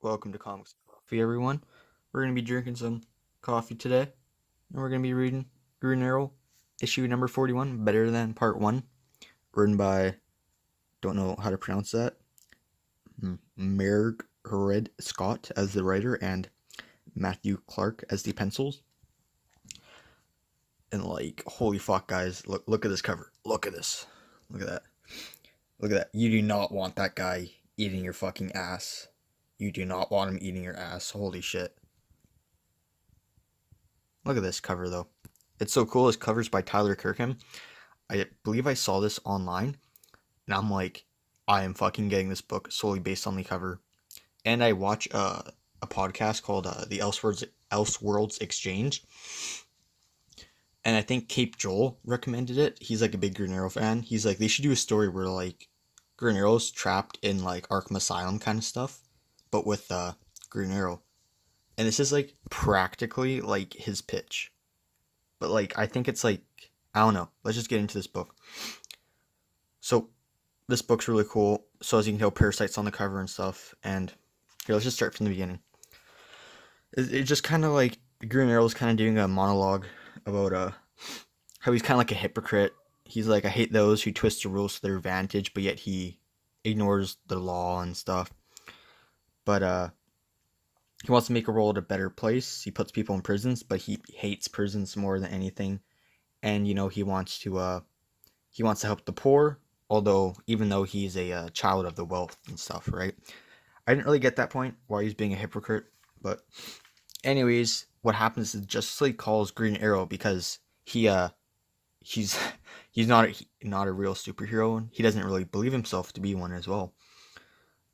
Welcome to Comics and Coffee, everyone. We're going to be drinking some coffee today, and we're going to be reading Green Arrow, issue number 41, Better Than Part 1, written by, don't know how to pronounce that, Margaret Scott as the writer, and Matthew Clark as the pencils. And holy fuck, guys, look at this cover. Look at this. Look at that. Look at that. You do not want that guy eating your fucking ass. You do not want him eating your ass. Holy shit. Look at this cover, though. It's so cool. This cover's by Tyler Kirkham. I believe I saw this online, and I'm like, I am fucking getting this book solely based on the cover. And I watch a podcast called the Elseworlds Exchange. And I think Cape Joel recommended it. He's like a big Green Arrow fan. He's like, they should do a story where like Green Arrow's trapped in like Arkham Asylum kind of stuff, but with Green Arrow. And this is like practically like his pitch. But like I think it's like, I don't know. Let's just get into this book. So this book's really cool. So as you can tell, Parasite's on the cover and stuff. And here, let's just start from the beginning. It just kind of like Green Arrow's kind of doing a monologue about how he's kind of like a hypocrite. He's like, I hate those who twist the rules to their advantage, but yet he ignores the law and stuff. But he wants to make a world a better place. He puts people in prisons, but he hates prisons more than anything. And he wants to help the poor, even though he's a child of the wealth and stuff, right? I didn't really get that point, why he's being a hypocrite, but anyways, what happens is Justice League calls Green Arrow because he's not a real superhero. He doesn't really believe himself to be one as well.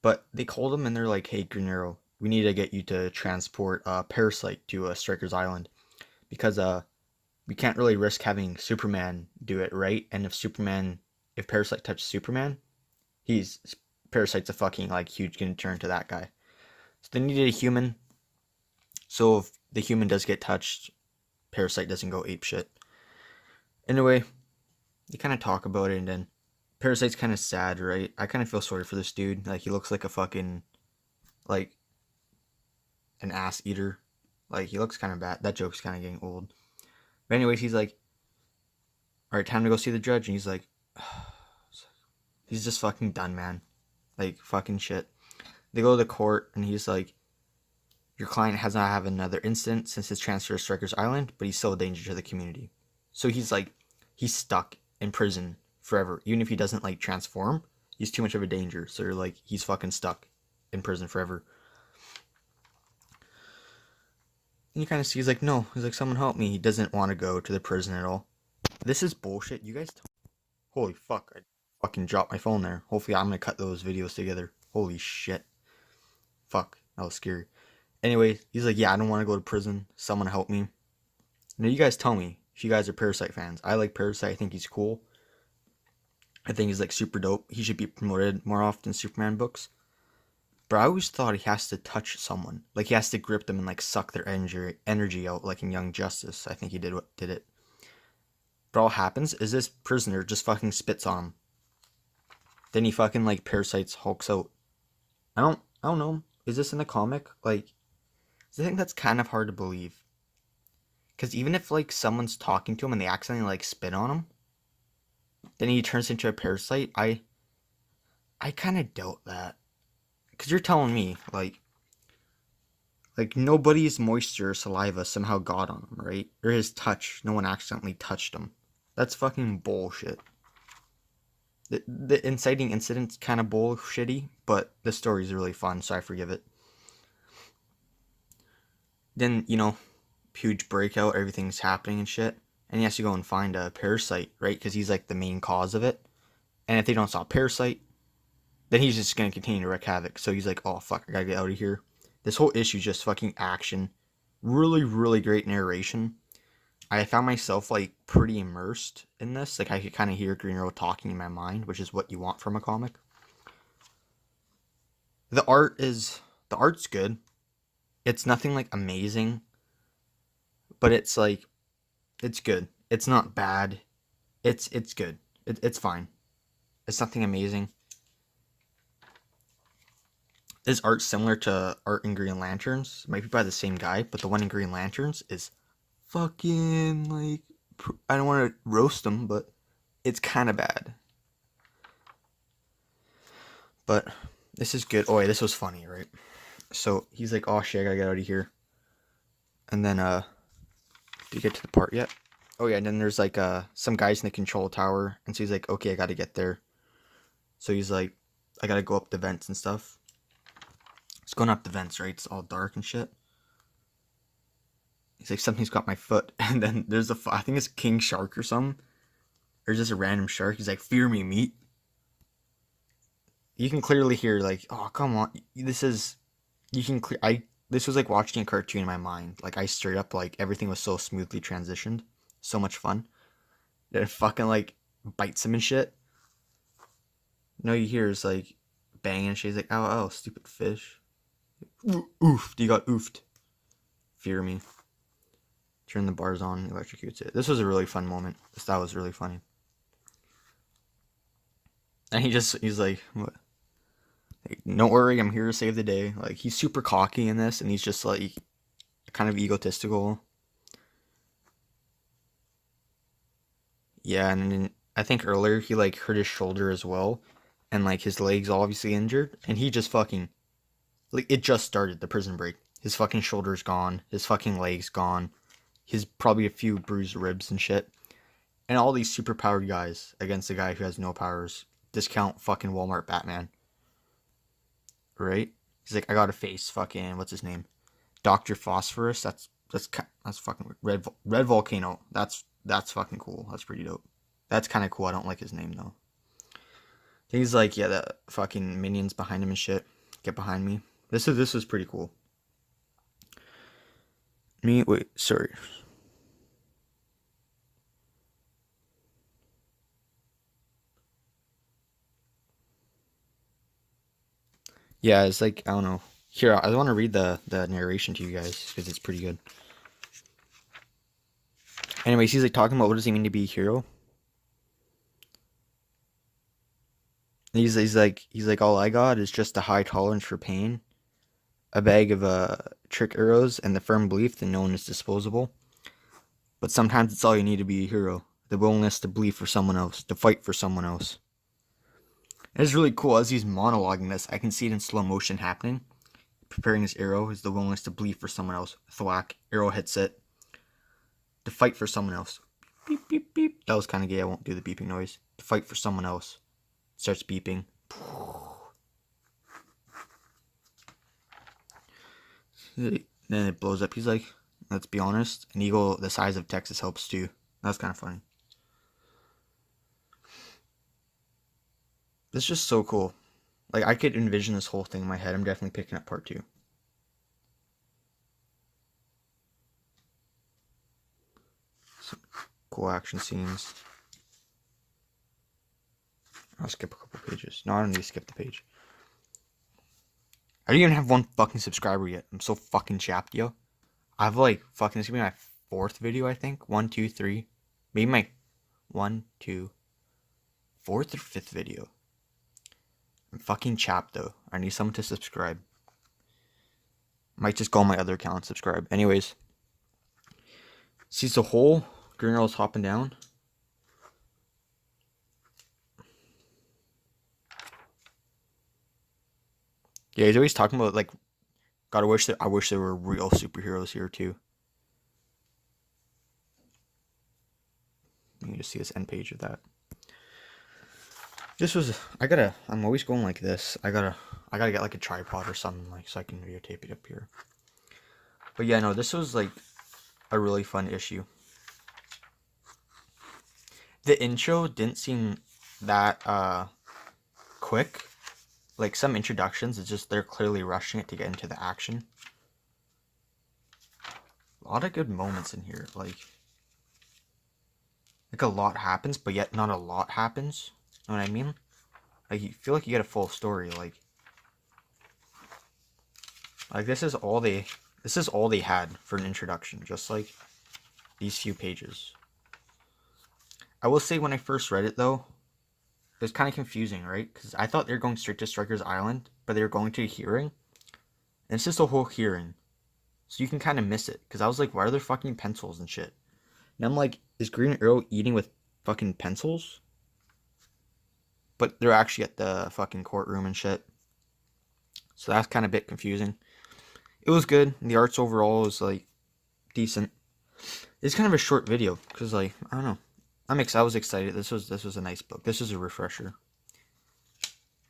But they called him and they're like, hey, Green Arrow, we need to get you to transport Parasite to Stryker's Island, because we can't really risk having Superman do it, right? And if Parasite touches Superman, Parasite's a fucking like huge gonna turn to that guy. So they needed a human. So if the human does get touched, Parasite doesn't go apeshit. Anyway, they kind of talk about it, and then Parasite's kind of sad, right? I kind of feel sorry for this dude. Like, he looks like a fucking, like, an ass eater. Like, he looks kind of bad. That joke's kind of getting old. But anyways, he's like, alright, time to go see the judge. And he's like, he's just fucking done, man. Like, fucking shit. They go to the court, and he's like, your client has not had another incident since his transfer to Stryker's Island, but he's still a danger to the community. So he's stuck in prison forever. Even if he doesn't like transform, he's too much of a danger. So you're like, he's fucking stuck in prison forever. And you kind of see, he's like, no. He's like, someone help me. He doesn't want to go to the prison at all. This is bullshit. You guys, holy fuck. I fucking dropped my phone there. Hopefully I'm going to cut those videos together. Holy shit. Fuck. That was scary. Anyway, he's like, yeah, I don't want to go to prison. Someone help me. Now you guys tell me if you guys are Parasite fans. I like Parasite. I think he's cool. I think he's like super dope. He should be promoted more often in Superman books. But I always thought he has to touch someone. Like, he has to grip them and like suck their energy out, like in Young Justice. I think he did it. But all happens is this prisoner just fucking spits on him. Then he fucking like Parasite's hulks out. I don't know. Is this in the comic? Like, I think that's kind of hard to believe. Because even if like someone's talking to him and they accidentally like spit on him, then he turns into a parasite. I kind of doubt that. Because you're telling me like nobody's moisture or saliva somehow got on him, right? Or his touch, no one accidentally touched him. That's fucking bullshit. The inciting incident's kind of bullshitty, but the story's really fun, so I forgive it. Then, huge breakout, everything's happening and shit. And he has to go and find a Parasite, right? Because he's like the main cause of it. And if they don't stop Parasite, then he's just going to continue to wreak havoc. So he's like, oh fuck, I gotta get out of here. This whole issue is just fucking action. Really, really great narration. I found myself like pretty immersed in this. Like, I could kind of hear Green Arrow talking in my mind, which is what you want from a comic. The art's good. It's nothing like amazing, but it's like, it's good. It's not bad. It's good. It's fine. It's nothing amazing. Is art similar to art in Green Lanterns? Might be by the same guy, but the one in Green Lanterns is fucking like, I don't want to roast him, but it's kind of bad. But this is good. Oh, wait, this was funny, right? So he's like, oh shit, I gotta get out of here. And then, did you get to the part yet? Oh yeah, and then there's like some guys in the control tower, and so he's like, okay, I gotta get there. So he's like, I gotta go up the vents and stuff. It's going up the vents, right? It's all dark and shit. He's like, something's got my foot. And then there's I think it's King Shark or something. Or just a random shark. He's like, fear me, meat. You can clearly hear, like, oh, come on. This was like watching a cartoon in my mind. Like, I straight up, like, everything was so smoothly transitioned. So much fun. Then it fucking, like, bites him and shit. No, you hear is, like, banging and shit. He's like, ow, ow, stupid fish. Oofed. You got oofed. Fear me. Turn the bars on, electrocutes it. This was a really fun moment. That was really funny. And he's like, what? Like, don't worry, I'm here to save the day. Like, he's super cocky in this, and he's just, like, kind of egotistical. Yeah, and then I think earlier he, like, hurt his shoulder as well. And, like, his leg's obviously injured. And he just fucking, like, it just started, the prison break. His fucking shoulder's gone. His fucking leg's gone. He's probably a few bruised ribs and shit. And all these superpowered guys against a guy who has no powers. Discount fucking Walmart Batman. Right? He's like, I gotta face fucking, what's his name? Dr. Phosphorus. That's fucking weird. Red Volcano. That's fucking cool. That's pretty dope. That's kind of cool. I don't like his name though. He's like, yeah, the fucking minions behind him and shit. Get behind me. This was pretty cool. Wait, sorry. Yeah, it's like, I don't know. Here, I want to read the narration to you guys because it's pretty good. Anyways, he's like talking about what does he mean to be a hero. He's like, all I got is just a high tolerance for pain, a bag of trick arrows, and the firm belief that no one is disposable. But sometimes it's all you need to be a hero. The willingness to bleed for someone else, to fight for someone else. It's really cool. As he's monologuing this, I can see it in slow motion happening. Preparing his arrow is the willingness to bleed for someone else. Thwack. Arrow hits it. To fight for someone else. Beep, beep, beep. That was kind of gay. I won't do the beeping noise. To fight for someone else. Starts beeping. Then it blows up. He's like, let's be honest, an eagle the size of Texas helps too. That's kind of funny. It's just so cool. Like, I could envision this whole thing in my head. I'm definitely picking up part 2. Some cool action scenes. I'll skip a couple pages. No, I don't need to skip the page. I don't even have 1 fucking subscriber yet. I'm so fucking chapped, yo. I have like fucking, this is gonna be my 4th video, I think. 1, 2, 3. Maybe my 1, 2, 4th or 5th video. I'm fucking chapped though. I need someone to subscribe. Might just go on my other account and subscribe. Anyways. Sees the hole. Green Arrow's hopping down. Yeah, he's always talking about like, God, I wish there were real superheroes here too. You can just see this end page of that. This was, I'm always going like this. I gotta get like a tripod or something, like, so I can videotape it up here. But yeah, no, this was like a really fun issue. The intro didn't seem that quick. Like some introductions, it's just they're clearly rushing it to get into the action. A lot of good moments in here, like a lot happens, but yet not a lot happens. You know what I mean? Like, you feel like you get a full story. Like this is all they had for an introduction, just like these few pages. I will say, when I first read it though, it was kind of confusing, right? Because I thought they were going straight to Stryker's Island, but they were going to a hearing, and it's just a whole hearing, so you can kind of miss it. Because I was like, why are there fucking pencils and shit? And I'm like, is Green Arrow eating with fucking pencils? But they're actually at the fucking courtroom and shit. So that's kind of a bit confusing. It was good. The arts overall was like decent. It's kind of a short video because like I don't know. I was excited. This was a nice book. This is a refresher.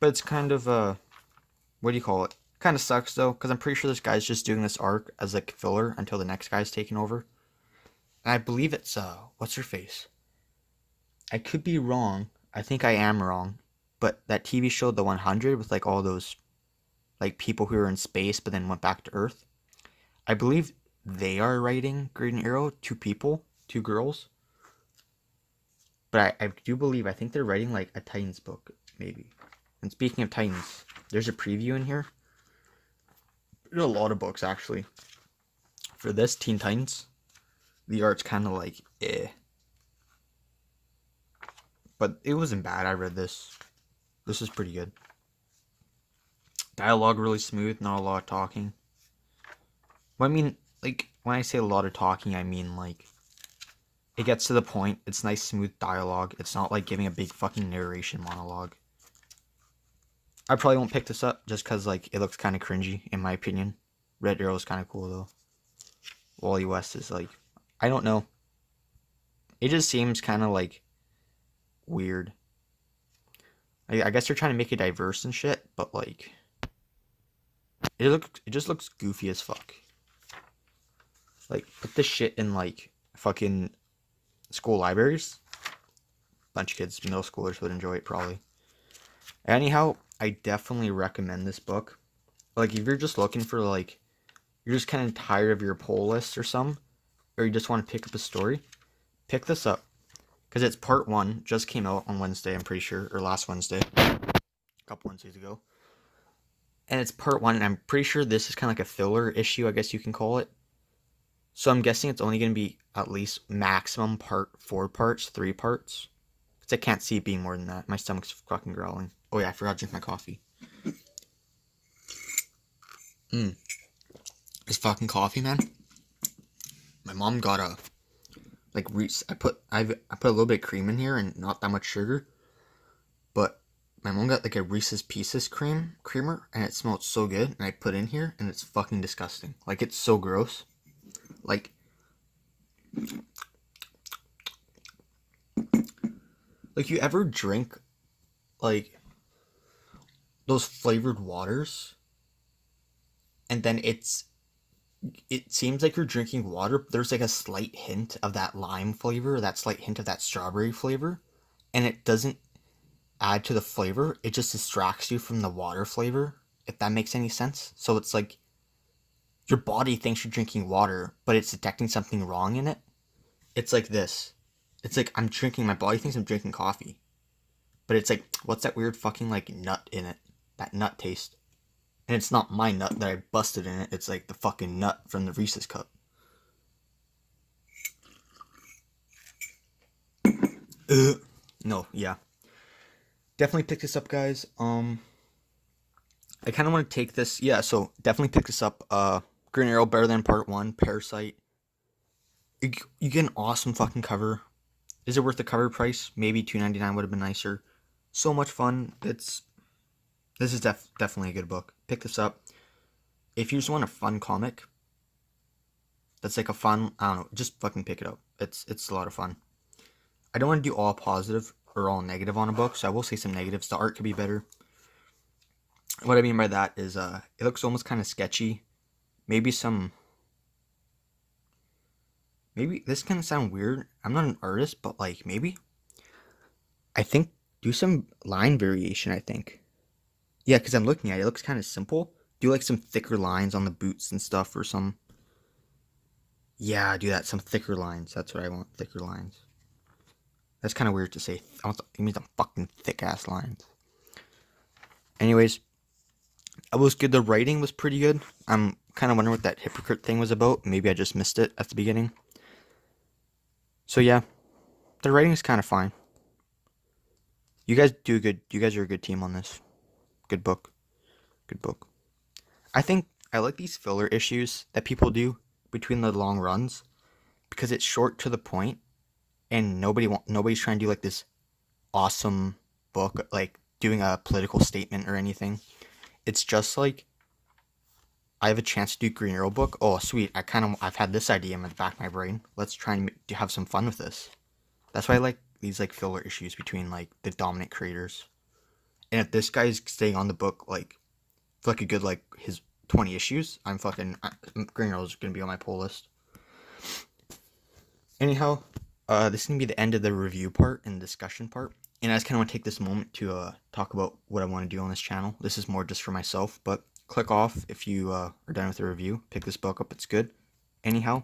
But it's kind of what do you call it? Kind of sucks though because I'm pretty sure this guy's just doing this arc as like filler until the next guy's taking over. And I believe it's what's her face? I could be wrong. I think I am wrong. But that TV show The 100 with like all those like people who were in space but then went back to Earth. I believe they are writing Green Arrow, two girls. But I do believe, I think they're writing like a Titans book, maybe. And speaking of Titans, there's a preview in here. There's a lot of books actually. For this, Teen Titans, the art's kind of like, eh. But it wasn't bad, I read this. This is pretty good. Dialogue really smooth, not a lot of talking. Well, I mean, like, when I say a lot of talking, I mean, like, it gets to the point. It's nice, smooth dialogue. It's not like giving a big fucking narration monologue. I probably won't pick this up just because, like, it looks kind of cringy, in my opinion. Red Arrow is kind of cool, though. Wally West is, like, I don't know. It just seems kind of, like, weird. I guess they're trying to make it diverse and shit, but, like, it just looks goofy as fuck. Like, put this shit in, like, fucking school libraries. Bunch of kids, middle schoolers would enjoy it, probably. Anyhow, I definitely recommend this book. Like, if you're just looking for, like, you're just kind of tired of your pull list or something, or you just want to pick up a story, pick this up. Because it's part 1, just came out on Wednesday, I'm pretty sure, or last Wednesday. A couple Wednesdays ago. And it's part 1, and I'm pretty sure this is kind of like a filler issue, I guess you can call it. So I'm guessing it's only going to be at least maximum 4 parts, 3 parts. Because I can't see it being more than that. My stomach's fucking growling. Oh yeah, I forgot to drink my coffee. This fucking coffee, man. My mom got a like Reese. I put a little bit of cream in here and not that much sugar. But my mom got like a Reese's Pieces creamer, and it smelled so good. And I put it in here, and it's fucking disgusting. Like, it's so gross. Like you ever drink like those flavored waters, and then it seems like you're drinking water, but there's like a slight hint of that lime flavor, that slight hint of that strawberry flavor, and it doesn't add to the flavor, it just distracts you from the water flavor, if that makes any sense. So it's like your body thinks you're drinking water, but it's detecting something wrong in it. It's like this. It's like my body thinks I'm drinking coffee. But it's like, what's that weird fucking like nut in it? That nut taste. And it's not my nut that I busted in it. It's like the fucking nut from the Reese's cup. No, yeah. Definitely pick this up, guys. I kind of want to take this. Yeah, so definitely pick this up. Green Arrow, better than part 1. Parasite. You get an awesome fucking cover. Is it worth the cover price? Maybe $2.99 would have been nicer. So much fun. This is definitely a good book. Pick this up. If you just want a fun comic, that's like a fun, I don't know, just fucking pick it up. It's a lot of fun. I don't want to do all positive or all negative on a book, so I will say some negatives. The art could be better. What I mean by that is it looks almost kind of sketchy. Maybe this can sound weird. I'm not an artist, but like maybe I think do some line variation, I think. Yeah, because I'm looking at it. It looks kind of simple. Do like some thicker lines on the boots and stuff or some. Yeah, do that. Some thicker lines. That's what I want. Thicker lines. That's kind of weird to say. It means some fucking thick ass lines. Anyways, it was good. The writing was pretty good. I'm kind of wondering what that hypocrite thing was about. Maybe I just missed it at the beginning. So yeah, the writing is kind of fine. You guys do good. You guys are a good team on this. Good book. Good book. I think I like these filler issues that people do between the long runs because it's short to the point and nobody's trying to do like this awesome book like doing a political statement or anything. It's just like I have a chance to do Green Arrow book. Oh, sweet. I've had this idea in the back of my brain. Let's try and have some fun with this. That's why I like these like filler issues between like the dominant creators. And if this guy's staying on the book like for like a good like his 20 issues, Green Arrow's gonna be on my pull list. Anyhow, this is gonna be the end of the review part and discussion part. And I just kind of want to take this moment to talk about what I want to do on this channel. This is more just for myself, but click off if you are done with the review. Pick this book up; it's good. Anyhow,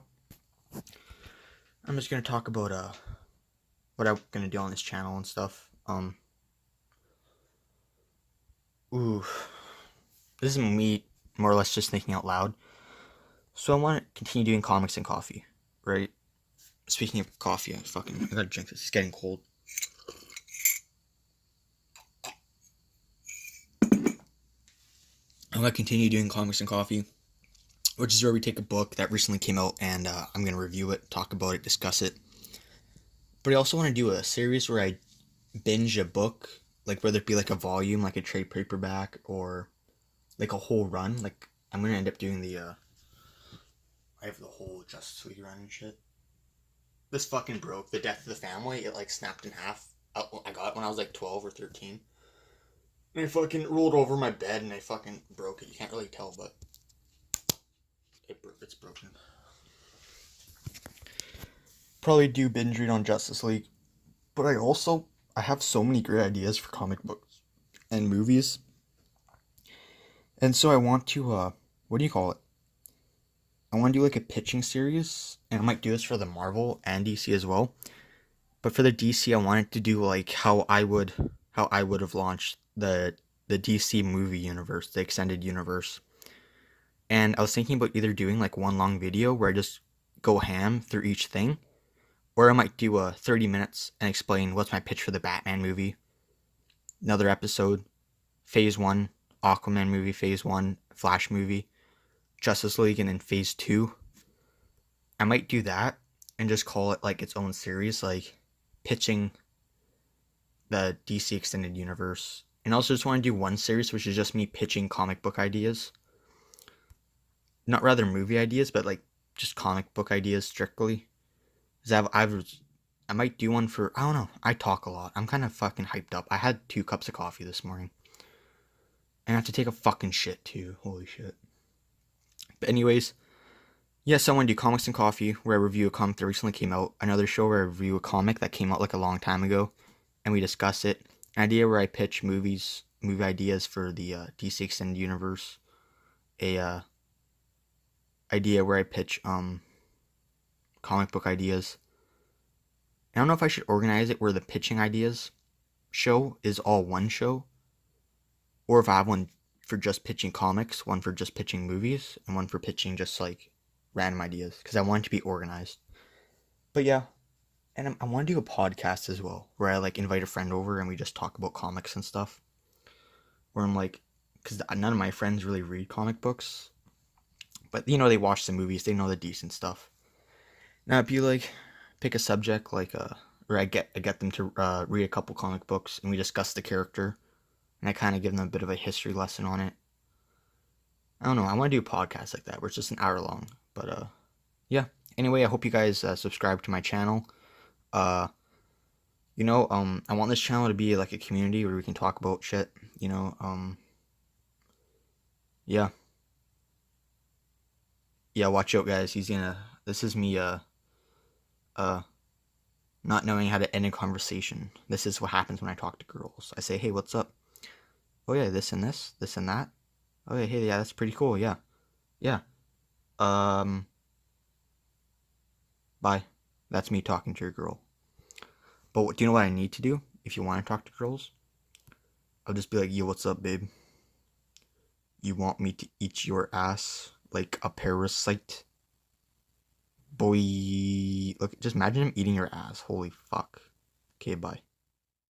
I'm just gonna talk about what I'm gonna do on this channel and stuff. Ooh, this is me more or less just thinking out loud. So I want to continue doing comics and coffee, right? Speaking of coffee, I gotta drink this. It's getting cold. I'm gonna continue doing comics and coffee, which is where we take a book that recently came out and I'm gonna review it, talk about it, discuss it. But I also want to do a series where I binge a book, like whether it be like a volume, like a trade paperback, or like a whole run. Like I'm gonna end up doing I have the whole Justice League run and shit. This fucking broke. The Death of the Family, it like snapped in half. I got it when I was like 12 or 13. And I fucking rolled over my bed and I fucking broke it. You can't really tell, but it's broken. Probably do binge read on Justice League. But I have so many great ideas for comic books and movies. And so I want to, what do you call it? I want to do like a pitching series. And I might do this for the Marvel and DC as well. But for the DC, I wanted to do like how I would have launched the DC movie universe, the extended universe. And I was thinking about either doing like one long video where I just go ham through each thing, or I might do 30 minutes and explain what's my pitch for the Batman movie. Another episode, Phase 1, Aquaman movie, Phase 1, Flash movie, Justice League, and then Phase 2. I might do that and just call it like its own series, like pitching the DC extended universe. And also just want to do one series, which is just me pitching comic book ideas. Not rather movie ideas, but like just comic book ideas strictly. I might do one for, I don't know, I talk a lot. I'm kind of fucking hyped up. I had 2 cups of coffee this morning. And I have to take a fucking shit too. Holy shit. But anyways, yes, I want to do comics and coffee, where I review a comic that recently came out. Another show where I review a comic that came out like a long time ago, and we discuss it. An idea where I pitch movie ideas for the DC Extended Universe. A idea where I pitch comic book ideas. I don't know if I should organize it where the pitching ideas show is all one show, or if I have one for just pitching comics, one for just pitching movies, and one for pitching just like random ideas, because I want it to be organized. But yeah, and I want to do a podcast as well, where I like invite a friend over and we just talk about comics and stuff. Where I'm like, because none of my friends really read comic books, but you know, they watch the movies, they know the decent stuff. Now it'd be like, pick a subject like where I get them to read a couple comic books and we discuss the character, and I kind of give them a bit of a history lesson on it. I don't know, I want to do a podcast like that where it's just an hour long. But yeah. Anyway, I hope you guys subscribe to my channel. I want this channel to be like a community where we can talk about shit. Yeah. Yeah, watch out, guys. This is me not knowing how to end a conversation. This is what happens when I talk to girls. I say, hey, what's up? Oh yeah, this and this and that. Oh yeah, hey, yeah, that's pretty cool. Yeah. Yeah. Bye. That's me talking to your girl. But do you know what I need to do if you want to talk to girls? I'll just be like, yo, what's up, babe? You want me to eat your ass like a parasite? Boy, look, just imagine him eating your ass. Holy fuck. Okay, bye.